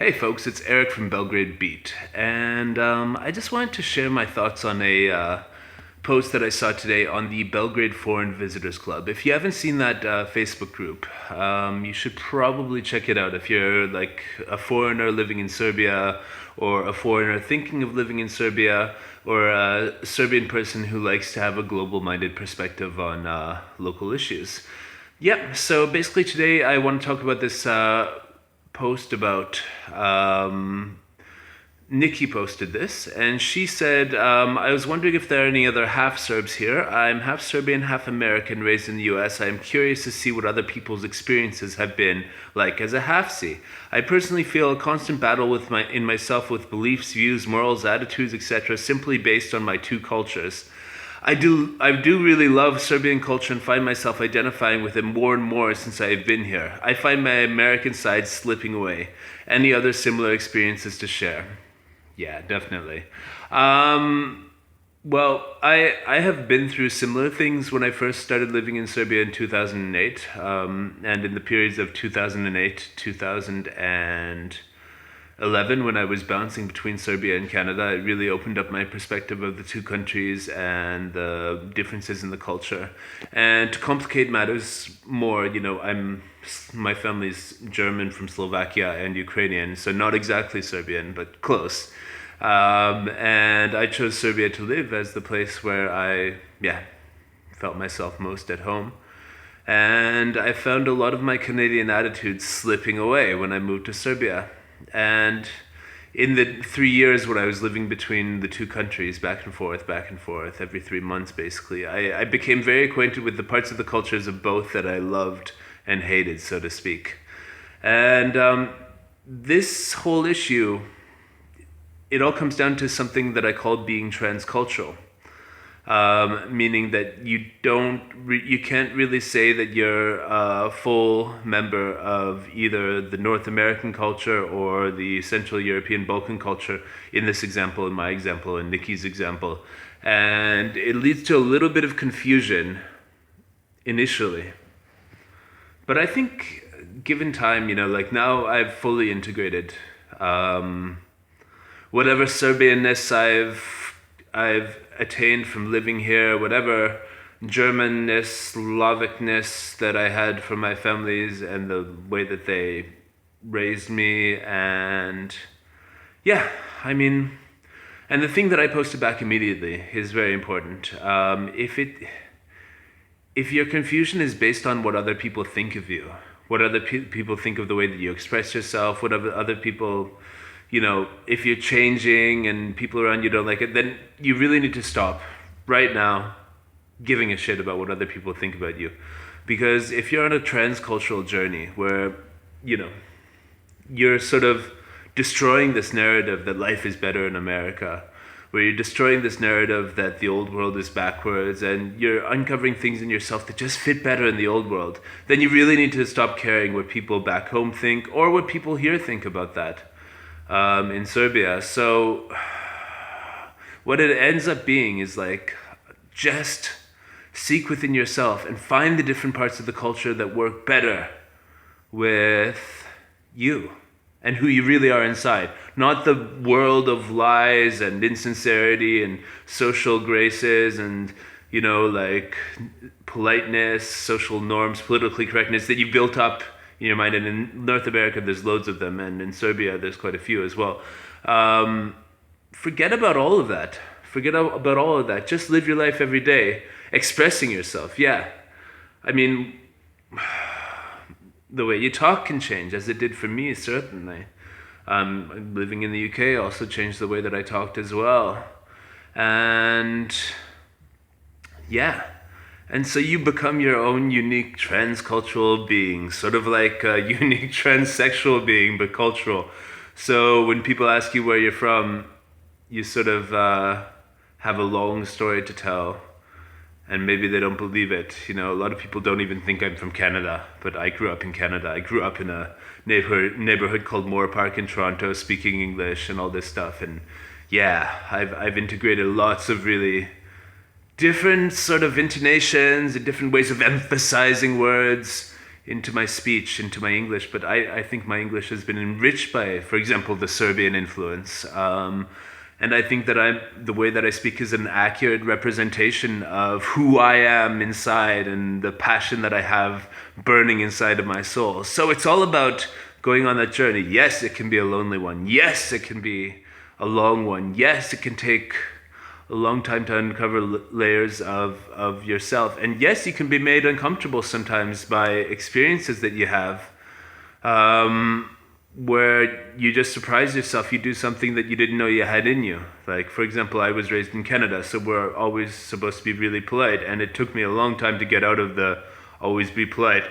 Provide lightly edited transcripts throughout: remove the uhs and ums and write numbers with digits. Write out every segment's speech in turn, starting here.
Hey folks, it's Eric from Belgrade Beat, and I just wanted to share my thoughts on a post that I saw today on the Belgrade Foreign Visitors Club. If you haven't seen that Facebook group, you should probably check it out if you're like a foreigner living in Serbia, or a foreigner thinking of living in Serbia, or a Serbian person who likes to have a global-minded perspective on local issues. Yep, so basically today I want to talk about this post about Nikki posted this, and she said, I was wondering if there are any other half Serbs here. I'm half Serbian, half American, raised in the US. I am curious to see what other people's experiences have been like as a half-C. I personally feel a constant battle in myself with beliefs, views, morals, attitudes, etc., simply based on my two cultures. I do really love Serbian culture and find myself identifying with it more and more since I have been here. I find my American side slipping away. Any other similar experiences to share? Yeah, definitely. Well, I have been through similar things when I first started living in Serbia in 2008, and in the periods of 2008, 2011, when I was bouncing between Serbia and Canada. It really opened up my perspective of the two countries and the differences in the culture. And to complicate matters more, my family's German from Slovakia and Ukrainian, so not exactly Serbian, but close. And I chose Serbia to live as the place where I felt myself most at home. And I found a lot of my Canadian attitudes slipping away when I moved to Serbia. And in the 3 years when I was living between the two countries, back and forth, every 3 months basically, I became very acquainted with the parts of the cultures of both that I loved and hated, so to speak. And this whole issue, it all comes down to something that I call being transcultural. Meaning that you can't really say that you're a full member of either the North American culture or the Central European Balkan culture in this example, in my example, in Nikki's example. And it leads to a little bit of confusion initially. But I think given time, like now I've fully integrated whatever Serbianness I've attained from living here, whatever Germanness, Slavicness that I had from my families and the way that they raised me. And and the thing that I posted back immediately is very important. If your confusion is based on what other people think of you, what other people think of the way that you express yourself, what other people, if you're changing and people around you don't like it, then you really need to stop right now giving a shit about what other people think about you. Because if you're on a transcultural journey where, you're sort of destroying this narrative that life is better in America, where you're destroying this narrative that the old world is backwards, and you're uncovering things in yourself that just fit better in the old world, then you really need to stop caring what people back home think or what people here think about that. In Serbia. So what it ends up being is like, just seek within yourself and find the different parts of the culture that work better with you and who you really are inside. Not the world of lies and insincerity and social graces and, like politeness, social norms, politically correctness that you built up in your mind. And in North America, there's loads of them, and in Serbia, there's quite a few as well. Forget about all of that. Just live your life every day, expressing yourself. Yeah. The way you talk can change, as it did for me, certainly. Living in the UK also changed the way that I talked as well. And and so you become your own unique transcultural being, sort of like a unique transsexual being, but cultural. So when people ask you where you're from, you sort of have a long story to tell, and maybe they don't believe it. A lot of people don't even think I'm from Canada, but I grew up in Canada. I grew up in a neighborhood called Moore Park in Toronto, speaking English and all this stuff. And I've integrated lots of really different sort of intonations and different ways of emphasizing words into my speech, into my English, but I think my English has been enriched by, for example, the Serbian influence. And I think that the way that I speak is an accurate representation of who I am inside and the passion that I have burning inside of my soul. So it's all about going on that journey. Yes, it can be a lonely one. Yes, it can be a long one. Yes, it can take a long time to uncover layers of yourself. And yes, you can be made uncomfortable sometimes by experiences that you have, where you just surprise yourself. You do something that you didn't know you had in you. Like, for example, I was raised in Canada, so we're always supposed to be really polite. And it took me a long time to get out of the always be polite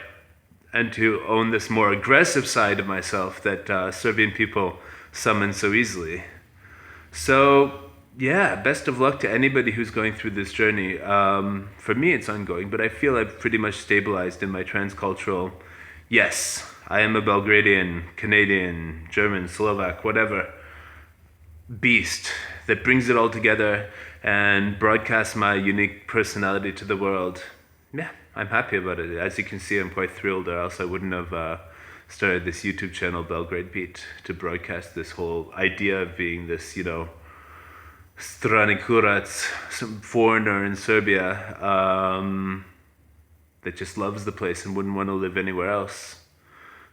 and to own this more aggressive side of myself that Serbian people summon so easily. So, yeah, best of luck to anybody who's going through this journey. For me, it's ongoing, but I feel I've pretty much stabilized in my transcultural. Yes, I am a Belgradian, Canadian, German, Slovak, whatever beast that brings it all together and broadcasts my unique personality to the world. Yeah, I'm happy about it. As you can see, I'm quite thrilled, or else I wouldn't have started this YouTube channel, Belgrade Beat, to broadcast this whole idea of being this, strani kurac, some foreigner in Serbia that just loves the place and wouldn't want to live anywhere else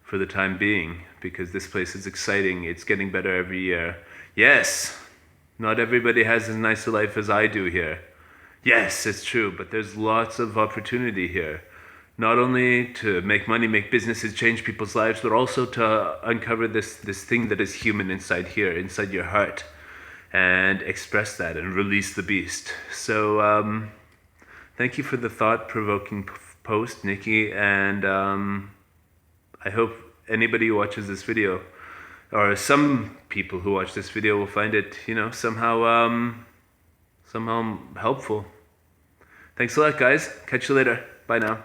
for the time being, because this place is exciting. It's getting better every year. Yes, not everybody has as nice a life as I do here. Yes, it's true, but there's lots of opportunity here. Not only to make money, make businesses, change people's lives, but also to uncover this thing that is human inside here, inside your heart, and express that and release the beast. So thank you for the thought-provoking post, Nikki, and I hope anybody who watches this video, or some people who watch this video, will find it, somehow helpful. Thanks a lot, guys. Catch you later. Bye now.